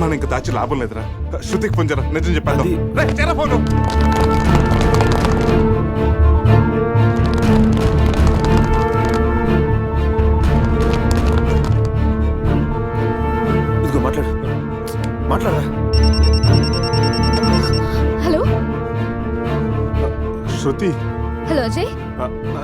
మనం ఇంకా దాచి లాభం లేదురా. శృతికి ఫోన్ చేయరా, నిజం చెప్పాను. ఫోను ఇదిగో మాట్లాడరా. హలో శృతి. హలో అజయ్.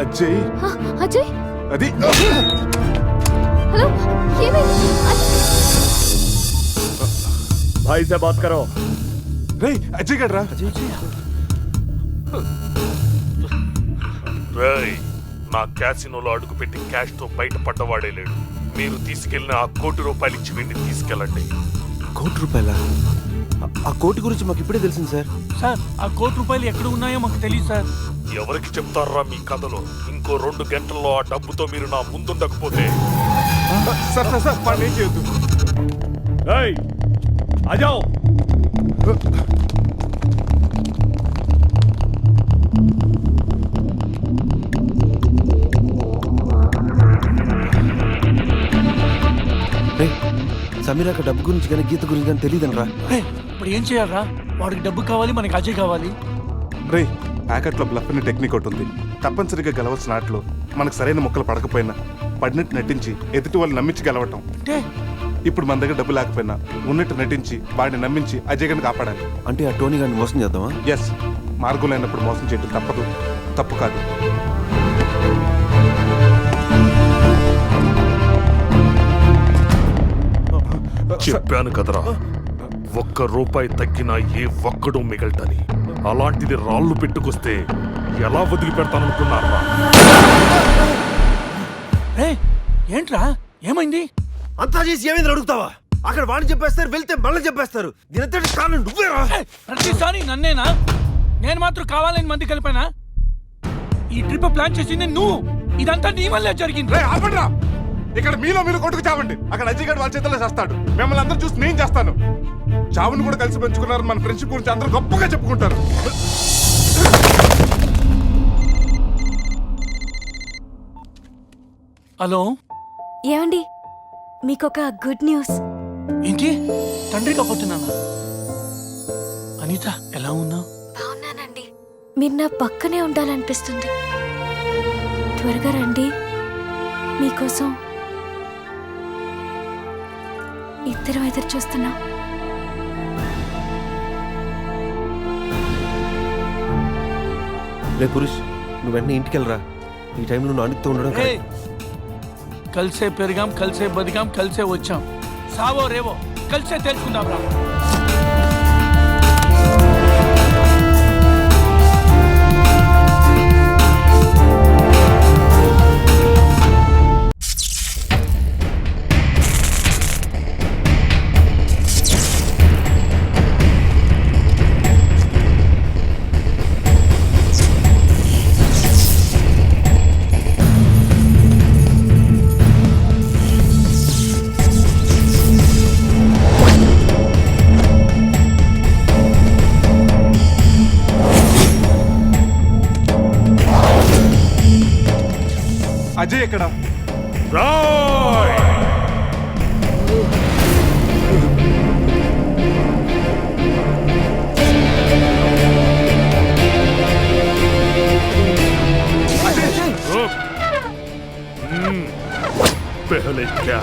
అజయ్. అజయ్ అది హలో ఏమైంది? भाई से बात करो. రేయ్ అజయ్ గడ్రా. రేయ్, నా క్యాసినోలో అడుగుపెట్టి క్యాష్ తో బయటపడ్డవాడే లేడు. మీరు తీసుకెళ్లిన ఆ ₹1,00,00,000 ఇచ్చి వీడిని తీసుకెళ్ళండి. ₹1,00,00,000? ఆ కోటి గురించి మాకు ఇప్పుడే తెలిసింది సార్. సార్ ఆ ₹1,00,00,000 ఎక్కడ ఉన్నాయో మాకు తెలియదు సార్. ఎవరికి చెప్తారా మీ కథలో? ఇంకో 2 గంటల్లో ఆ డబ్బుతో మీరు నా ముందుండకపోతే సార్ సార్ సార్ వాడిని ఏం చేయొద్దు. ఆజాओ. సమీరాక డబ్బు గురించి కానీ గీత గురించి కానీ తెలియదనరా. ఇప్పుడు ఏం చేయాలరా? వాడికి డబ్బు కావాలి, మనకి అజయ్ కావాలి. రేయ్ ప్యాకెట్లో బ్లఫ్ అనే టెక్నిక్ ఒకటి ఉంది. తప్పనిసరిగా గెలవాల్సిన ఆటలో మనకు సరైన ముక్కలు పడకపోయినా పడినట్టు నటించి ఎదుటి వాళ్ళు నమ్మించి గెలవటం. అంటే ఇప్పుడు మన దగ్గర డబ్బు లేకపోయినా ఉన్నట్టు నటించి వాడిని నమ్మించి అజయ్ గారిని కాపాడాలి. అంటే ఆ టోనీ గారిని మోసం చేద్దామా? ఎస్, మార్గం లేనప్పుడు మోసం చేయడం తప్పదు, తప్పు కాదు. చెప్పాను కదరా, ₹1 తగ్గినా ఏ ఒక్కడు మిగల్టని. అలాంటిది రాళ్ళు పెట్టుకొస్తే ఎలా వదిలిపెడతాననుకున్నారా? ఏంట్రా ఏమైంది? అంతా చేసి ఏమైంది అడుగుతావా? అక్కడ వాడిని చెప్పేస్తారు, వెళ్తే మళ్ళీ చెప్పేస్తారు. దీనంతటి కారణం నువ్వేరా. ప్రతిసారి నన్నేనా? నేను మాత్రం కావాలని మంది కలిపానా? ఈ ట్రిప్ ప్లాన్ చేసింది నువ్వు. ఇదంతా నీ వల్లే జరిగింది. రేయ్ ఆపండ్రా. ఇక్కడ మీలో మీరు కొట్టుకు చావండి. అక్కడ అజయ్ గారు వాళ్ళ చేతిలో చేస్తాడు. మిమ్మల్ని అందరూ చూసి నేను చేస్తాను. చావును కూడా కలిసి పెంచుకున్నారు. మన ఫ్రెండ్షిప్ గురించి అందరూ గొప్పగా చెప్పుకుంటారు. హలో ఏమండి, మీకొక గుడ్ న్యూస్. ఏంటి? తండ్రి కాబోతున్నానా? అనిత ఎలా ఉన్నావు? బాగున్నానండి. మీరు నా పక్కనే ఉండాలనిపిస్తుంది. త్వరగా రండి, మీకోసం ఇద్దరం ఎదురు చూస్తున్నాం. రే పురుష్, నువ్వు వెంటనే ఇంటికి వెళ్ళరా. ఈ టైంలో నువ్వు అనితో ఉండడం కరెక్ట్. కలిసే పెరిగాం, కలిసే బతికాం, కలిసే వచ్చాం. సావో రేవో కలిసే తెలుసుకుందాం రా. అజయ్ ఎక్కడ? రాయ్! रुक। पहले क्या?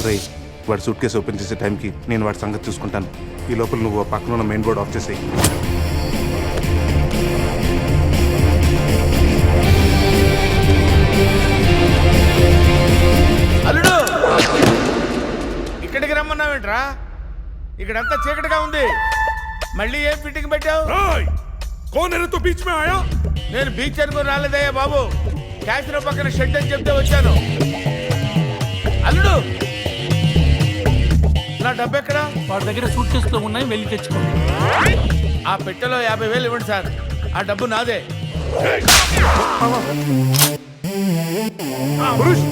రేయ్ వాడి సూట్ కేసు ఓపెన్ చేసే టైంకి నేను వాడి సంగతి చూసుకుంటాను. ఈ లోపల నువ్వు పక్కన ఉన్న మెయిన్ బోర్డ్ ఆఫ్ చేసేయి. అల్లుడు, ఇక్కడికి రమ్మన్నావేంట్రా? ఇక్కడంతా చీకటిగా ఉంది. మళ్ళీ ఏం ఫిట్టింగ్ పెట్టావు? राय! कौन है तो बीच में आया? నేను బీచ్ అనుకుని రాలేదయ్యా బాబు. క్యాసినో పక్కన షెడ్ అని చెప్తే వచ్చాను. అల్లుడు, నా డబ్బు ఎక్కడా? వాడి దగ్గర సూట్ కేసులో ఉన్నాయి, వెళ్ళి తెచ్చుకో. ఆ పెట్టెలో 50,000 ఇవ్వండి సార్. ఆ డబ్బు నాదే. పురుష్,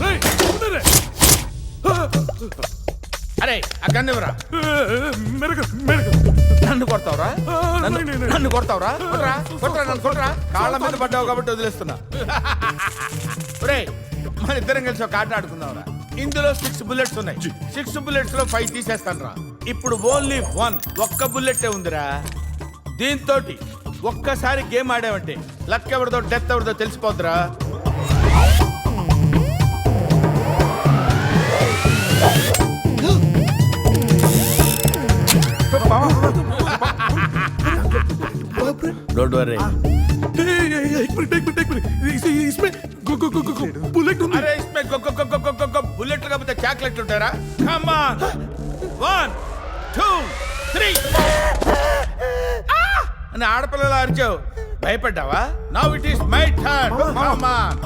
राय! उधर है। అరే ఆ గన్ను ఇవ్వరా. मेरे को నన్ను కొడతావురా? నన్ను కొడతావురా? కొట్రా, కొట్రా, నన్ను కొట్రా. కాళ్ళ మీద పడ్డావు కాబట్టి వదిలేస్తున్నా. ఒరేయ్, మన ఇద్దరం కలిసి ఒక ఆట ఆడుకుందాంరా. ఇందులో 6 బుల్లెట్స్ ఉన్నాయి. 6 బుల్లెట్స్ లో 5 తీసేస్తాను రా. ఇప్పుడు ఓన్లీ 1 ఒక్క బుల్లెట్ ఉందిరా. దీంతో ఒక్కసారి గేమ్ ఆడావంటే లక్ ఎవరిదో డెత్ ఎవరిదో తెలిసిపోద్దురా. Don't worry. అరే ఇస్మే బుల్లెట్ కాకపోతే చాక్లెట్లు ఉంటారా? కమ్ ఆన్ 1 2 3 అని ఆడపిల్లలు అరిచావు, భయపడ్డావా? Now it is my turn. Come on.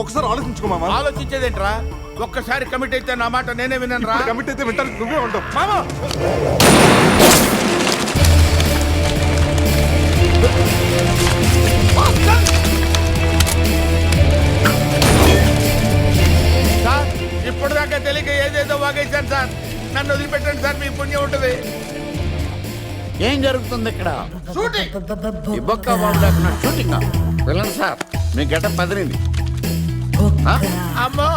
ఒకసారి ఆలోచించుకో మామ. ఆలోచించేదేంట్రా? ఒక్కసారి కమిట్ అయితే నా మాట నేనే వినను రా. కమిట్ అయితే వింటాను, నువ్వే ఉంటావు మామ. సార్ ఇప్పటిదాకా తెలియక ఏదేదో వాగేశాను సార్. నన్ను వదిలిపెట్టండి సార్, మీ పుణ్యం ఉంటుంది. ఏం జరుగుతుంది ఇక్కడ? షూటింగ్. ఈ బొక్క బాబు లేకుండా షూటింగ్ వెళ్ళండి సార్. మీ గడ్డ పదిరింది. అమ్మో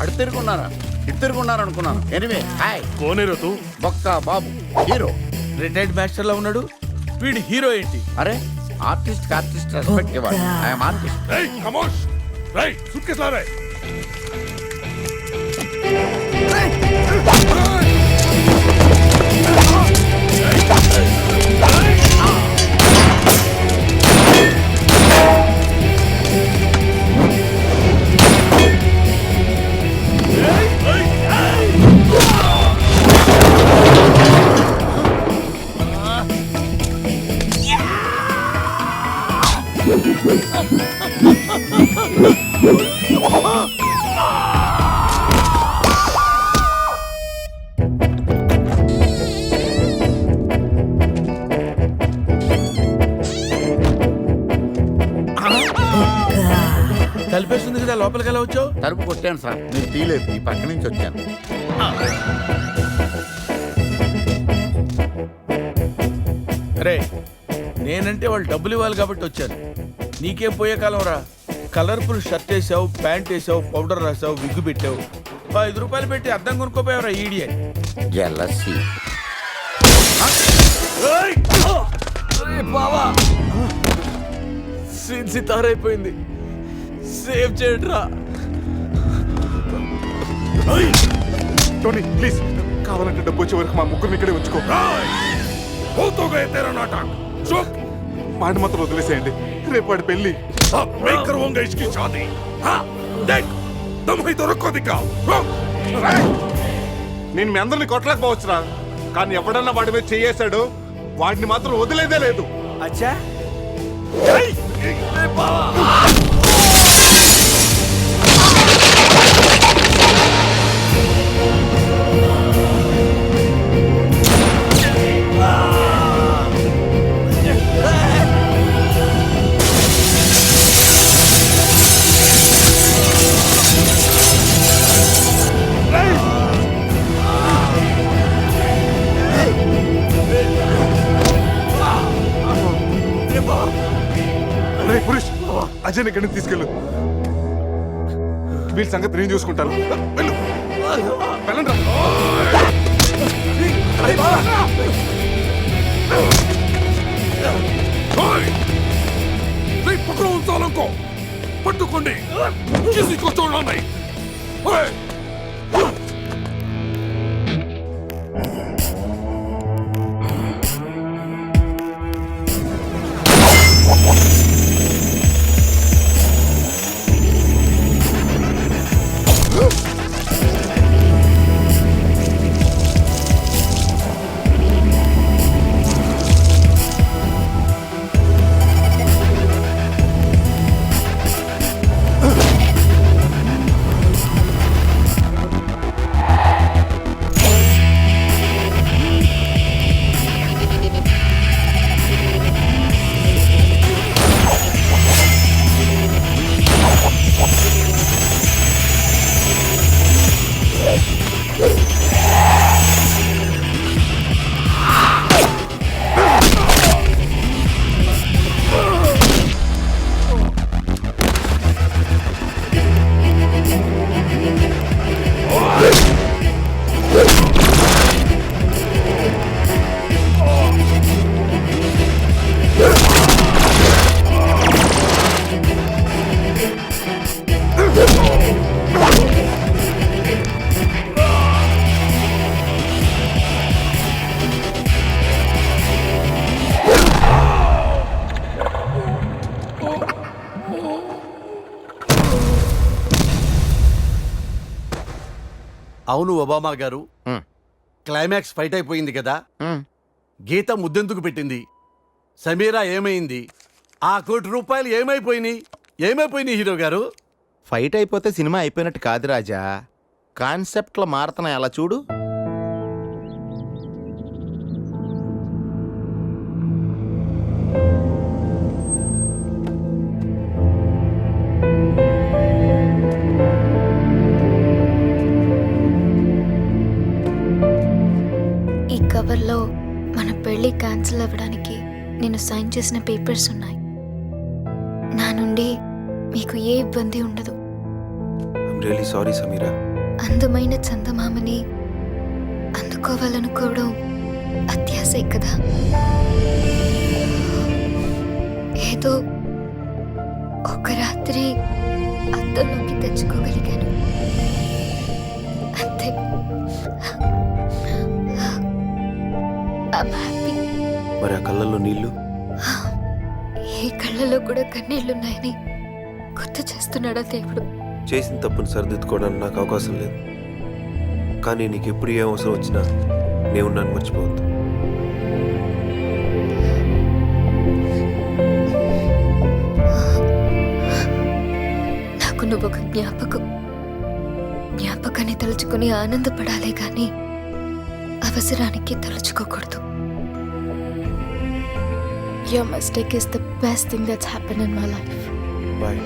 అడు తిరుగున్నారా ఇటు తిరుగున్నారు అనుకున్నాను. Anyway hi. కోనేరు తూ బొక్క బాబు హీరో. రిటైర్డ్ మాస్టర్ లో ఉన్నాడు వీడు. హీరో ఏంటి? అరే ఆర్టిస్ట్ ఆర్టిస్ట్ రెస్పెక్ట్ ఇవ్వాలి. I'm artist. రేయ్ ఖమోష్. రేయ్ సూట్కేస్ లా రే. తలిపేస్తుంది కదా, లోపలికి ఎలా వచ్చావు? తలుపు కొట్టాను సార్, నేను తీయలేదు. ఈ పక్క నుంచి వచ్చాను. అరే నేనంటే వాళ్ళు డబ్బులు ఇవ్వాలి కాబట్టి వచ్చాను. నీకేం పోయే కాలం రా. కలర్ఫుల్ షర్ట్ వేసావు, ప్యాంట్ వేసావు, పౌడర్ రాసావు, విగ్గు పెట్టావు. 5 రూపాయలు పెట్టి అద్దం కొనుక్కోపోయావురా ఈడియట్. జెలసీ. బావా సీన్ సితారైపోయింది. సేవ్ చేయడ్రా. టోనీ ప్లీజ్, కావాలంటే డబ్బు వచ్చే వరకు మా ముగ్గురిని ఇక్కడే ఉంచుకో. వాడి మాత్రం వదిలేసేయండి. రేపు వాడి పెళ్లి. నేను మీ అందరిని కొట్టలేకపోవచ్చురా, కానీ ఎవడన్నా వాడి మీద చేయేశాడు వాడిని మాత్రం వదిలేదే లేదు. అచ్చా అజయ్ ఇక్కడి నుంచి తీసుకెళ్ళు. వీళ్ళ సంగతి నేను చూసుకుంటాను. వెళ్ళు వెళ్ళండి. పట్టుకోండి. చూడండి. అవును ఒబామా గారు, క్లైమాక్స్ ఫైట్ అయిపోయింది కదా, గీత ముద్దెందుకు పెట్టింది, సమీరా ఏమైంది, ఆ ₹1 కోటి ఏమైపోయినాయి హీరో గారు? ఫైట్ అయిపోతే సినిమా అయిపోయినట్టు కాదు రాజా, కాన్సెప్ట్లో మారుతున్నాయి అలా చూడు. ఈ కవర్లో మన పెళ్లి క్యాన్సిల్ అవ్వడానికి నేను సైన్ చేసిన పేపర్స్ ఉన్నాయి. నా నుండి మీకు ఏ ఇబ్బంది ఉండదు. Really sorry Sameera. అందమైన చందమామని అందుకోవాలనుకోవడం అత్యాశే కదా. ఏదో ఒక రాత్రి అద్దంలోకి తెచ్చుకోగలిగాను అంతే. I'm happy. మరి ఆ కళ్ళల్లో నీళ్లు? ఈ కళ్ళలో కూడా కన్నీళ్లున్నాయని గుర్తు చేస్తున్నాడా దేవుడు? చేసిన తప్పును సరిదిద్దుకోవడానికి నాకు అవకాశం లేదు, కానీ నీకు ఎప్పుడు ఏ అవసరం వచ్చినా నేను నన్ను మర్చిపోవద్దు. నాకు నువ్వు ఒక జ్ఞాపకాన్ని తలుచుకుని ఆనందపడాలే గాని అవసరానికి తలుచుకోకూడదు. Your mistake is the best thing that's happened in my life. Bye.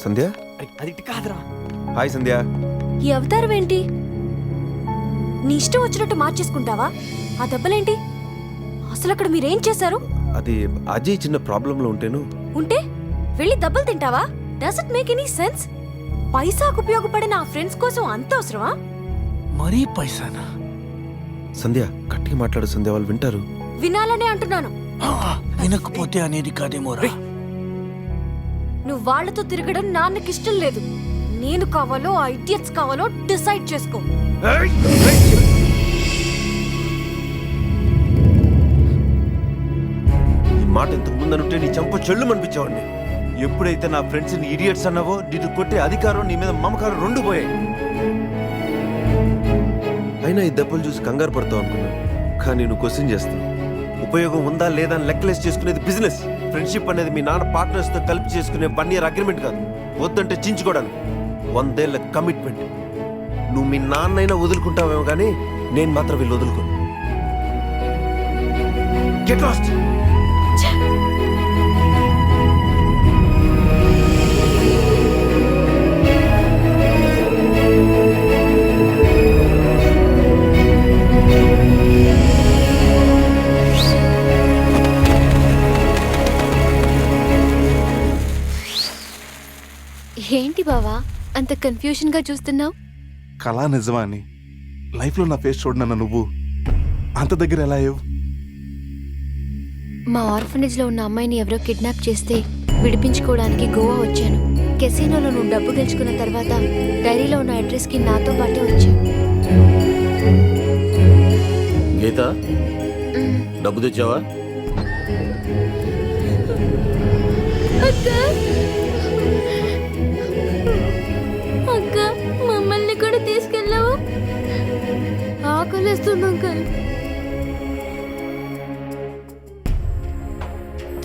Sandhya, అది కాదురా. హాయ్ సంధ్య. ఈ అవతారం ఏంటి? నీ ఇష్టం వచ్చినట్టు మార్చేసుకుంటావా? ఆ దెబ్బలేంటి? అసలు అక్కడ మీరేం చేశారు? అది అజయ్ చిన్న ప్రాబ్లంలో ఉంటే వెళ్ళి దెబ్బలు తింటావా? Does it make any sense? పైసాకు ఉపయోగపడిన ఆ ఫ్రెండ్స్ కోసం అంత అవసరమా? మరీ పైసానా? సంధ్య గట్టిగా మాట్లాడు సంధ్య, వాళ్ళు వింటారు. వినాలనే అంటున్నాను. వినకపోతే అనేది కాదేమోరా. నువ్వు వాళ్ళతో తిరగడం నాన్నకిష్టం లేదు. నేను కావాలో ఆ ఇడియట్స్ కావాలో డిసైడ్ చేసుకో. ఈ మాట ఇంతకు ముందు అనుంటే నీ చంప చెల్లు అనిపించేవాడిని. ఎప్పుడైతే నా ఫ్రెండ్స్ ని ఇడియట్స్ అన్నావో, నిన్ను కొట్టే అధికారం, నీ మీద మమకారం రెండు పోయాయి. అయినా ఈ దెబ్బలు చూసి కంగారు పడతావు అనుకున్నాను, కానీ నువ్వు క్వశ్చన్ చేస్తావు. ఉపయోగం ఉందా లేదా అని లెక్కలేసి చేసుకునేది బిజినెస్. ఫ్రెండ్షిప్ అనేది మీ నాన్న పార్ట్నర్స్ తో కలిపి చేసుకునే 1 year అగ్రిమెంట్ కాదు, వద్దంటే చించుకోవడానికి 100 ఏళ్ల కమిట్మెంట్. నువ్వు మీ నాన్నైనా వదులుకుంటావేమో కానీ నేను మాత్రం వీళ్ళు వదులుకోను. Get lost. ఏంటి బావా అంత కన్ఫ్యూజన్ గా చూస్తున్నావు? కళా నిజమా అని లైఫ్లో నా ఫేస్ చూడనన్న నువ్వు అంత దగ్గర ఎలా అయ్యావు? మా ఆర్ఫనేజ్ లో ఉన్న అమ్మాయిని ఎవరో కిడ్నాప్ చేస్తే విడిపించుకోవడానికి గోవా వచ్చాను. కెసినోలో నువ్వు డబ్బు గెలుచుకున్న తర్వాత డైరీలో ఉన్న అడ్రస్ కి నాతో పాటే వచ్చావు. గీత, డబ్బు తెచ్చావా? అక్క మమ్మల్ని కూడా తీసుకెళ్ళావు. ఆకలిస్తుంది అంకల్.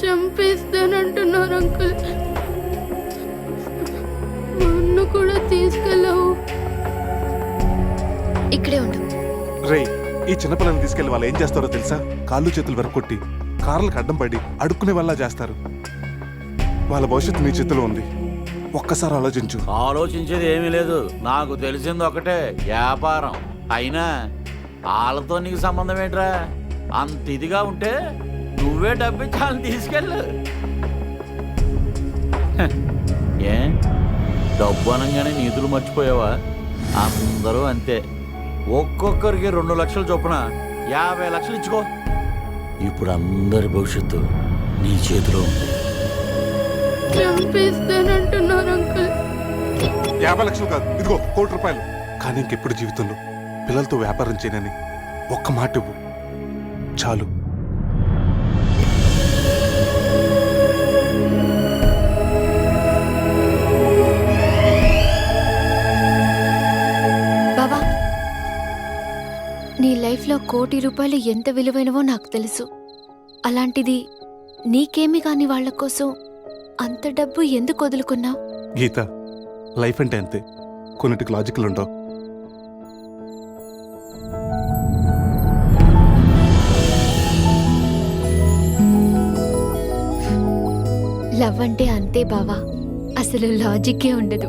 చంపేస్తానంటున్నారు అంకుల్. నన్ను కూడా తీసుకెళ్ళావు. ఇక్కడే ఉండు. రే, ఈ చిన్నపిల్లని తీసుకెళ్లి వాళ్ళు ఏం చేస్తారో తెలుసా? కాళ్ళు చేతులు వెరకొట్టి కార్లకు అడ్డం పడి అడుక్కునే వాళ్ళ చేస్తారు. వాళ్ళ భవిష్యత్తు నీ చేతిలో ఉంది. ఒక్కసారి ఆలోచించు. ఆలోచించేది ఏమీ లేదు. నాకు తెలిసింది ఒకటే, వ్యాపారం. అయినా వాళ్ళతో నీకు సంబంధం ఏంట్రా? అంత ఇదిగా ఉంటే నువ్వే డబ్బిచ్చాలని తీసుకెళ్ళు. హ, ఏ డబ్బు అనగానే నీతులు మర్చిపోయావా? అందరూ అంతే. ఒక్కొక్కరికి 2 లక్షలు చొప్పున 50 లక్షలు ఇచ్చుకో. ఇప్పుడు అందరి భవిష్యత్తు నీ చేతిలో ఉంది. చంపేస్తానంటున్నారు అంకుల్. 50 లక్షలు కాదు, ఇదిగో 1 కోటి రూపాయలు. కానీ ఇంకెప్పుడు జీవితంలో పిల్లలతో వ్యాపారం చేయనని ఒక్క మాట ఇవ్వు చాలు. బాబా, నీ లైఫ్లో 1 కోటి రూపాయలు ఎంత విలువైనవో నాకు తెలుసు. అలాంటిది నీకేమి కాని వాళ్ళ కోసం అంత డబ్బు ఎందుకు వదులుకున్నావు? గీత, లైఫ్ అంటే అంతే, కొన్నిటికి లాజికల్ ఉండవు. లవ్ అంటే అంతే బావా, అసలు లాజిక్కే ఉండదు.